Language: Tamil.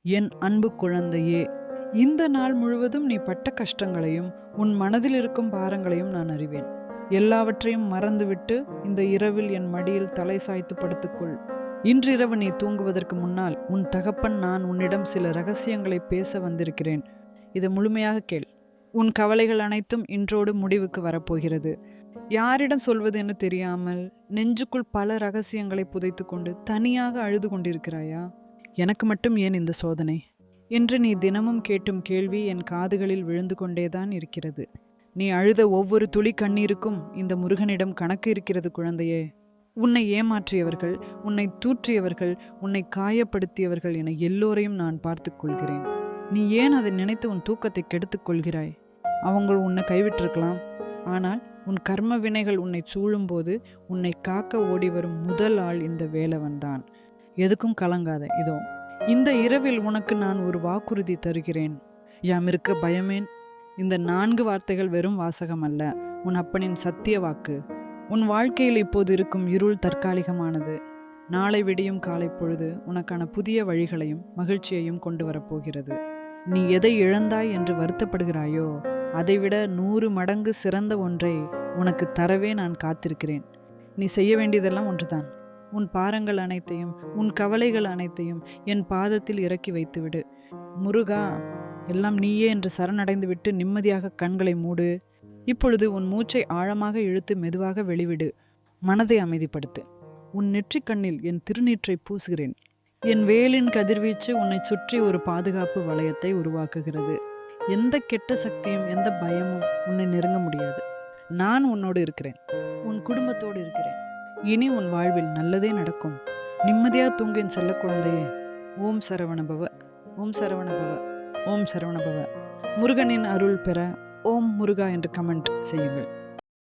என் அன்பு குழந்தையே, இந்த நாள் முழுவதும் நீ பட்ட கஷ்டங்களையும் உன் மனதில் இருக்கும் பாரங்களையும் நான் அறிவேன். எல்லாவற்றையும் மறந்துவிட்டு இந்த இரவில் என் மடியில் தலை சாய்த்து படுத்துக்கொள். இன்றிரவு நீ தூங்குவதற்கு முன்னால் உன் தகப்பன் நான் உன்னிடம் சில ரகசியங்களை பேச வந்திருக்கிறேன். இதை முழுமையாக கேள். உன் கவலைகள் அனைத்தும் இன்றோடு முடிவுக்கு வரப்போகிறது. யாரிடம் சொல்வது என்று தெரியாமல் நெஞ்சுக்குள் பல ரகசியங்களை புதைத்து கொண்டு தனியாக அழுது கொண்டிருக்கிறாயா? எனக்கு மட்டும் ஏன் இந்த சோதனை என்று நீ தினமும் கேட்டும் கேள்வி என் காதுகளில் விழுந்து கொண்டேதான் இருக்கிறது. நீ அழுத ஒவ்வொரு துளி கண்ணீருக்கும் இந்த முருகனிடம் கணக்கு இருக்கிறது குழந்தையே. உன்னை ஏமாற்றியவர்கள், உன்னை தூற்றியவர்கள், உன்னை காயப்படுத்தியவர்கள் என எல்லோரையும் நான் பார்த்து கொள்கிறேன். நீ ஏன் அதை நினைத்து உன் தூக்கத்தை கெடுத்துக் கொள்கிறாய்? அவங்க உன்னை கைவிட்டிருக்கலாம். ஆனால் உன் கர்ம வினைகள் உன்னை சூழும்போது உன்னை காக்க ஓடி வரும் முதல் ஆள் இந்த வேலவன்தான். எதுக்கும் கலங்காத. இதோ இந்த இரவில் உனக்கு நான் ஒரு வாக்குறுதி தருகிறேன். யாமிருக்க பயமேன். இந்த 4 வார்த்தைகள் வெறும் வாசகம் அல்ல, உன் அப்பனின் சத்திய வாக்கு. உன் வாழ்க்கையில் இப்போது இருக்கும் இருள் தற்காலிகமானது. நாளை விடியும் காலை பொழுது உனக்கான புதிய வழிகளையும் மகிழ்ச்சியையும் கொண்டு வரப்போகிறது. நீ எதை இழந்தாய் என்று வருத்தப்படுகிறாயோ அதைவிட 100 மடங்கு சிறந்த ஒன்றை உனக்கு தரவே நான் காத்திருக்கிறேன். நீ செய்ய வேண்டியதெல்லாம் ஒன்றுதான். உன் பாரங்கள் அனைத்தையும், உன் கவலைகள் அனைத்தையும் என் பாதத்தில் இறக்கி வைத்துவிடு. முருகா, எல்லாம் நீயே என்று சரணடைந்து விட்டு நிம்மதியாக கண்களை மூடு. இப்பொழுது உன் மூச்சை ஆழமாக இழுத்து மெதுவாக வெளிவிடு. மனதை அமைதிப்படுத்து. உன் நெற்றிக் கண்ணில் என் திருநீற்றை பூசுகிறேன். என் வேலின் கதிர்வீச்சு உன்னை சுற்றி ஒரு பாதுகாப்பு வளையத்தை உருவாக்குகிறது. எந்த கெட்ட சக்தியும், எந்த பயமும் உன்னை நெருங்க முடியாது. நான் உன்னோடு இருக்கிறேன். உன் குடும்பத்தோடு இருக்கிறேன். இனி உன் வாழ்வில் நல்லதே நடக்கும். நிம்மதியா தூங்க என் செல்ல குழந்தையே. ஓம் சரவணபவ, ஓம் சரவணபவ, ஓம் சரவணபவ. முருகனின் அருள் பெற ஓம் முருகா என்று கமெண்ட் செய்யுங்கள்.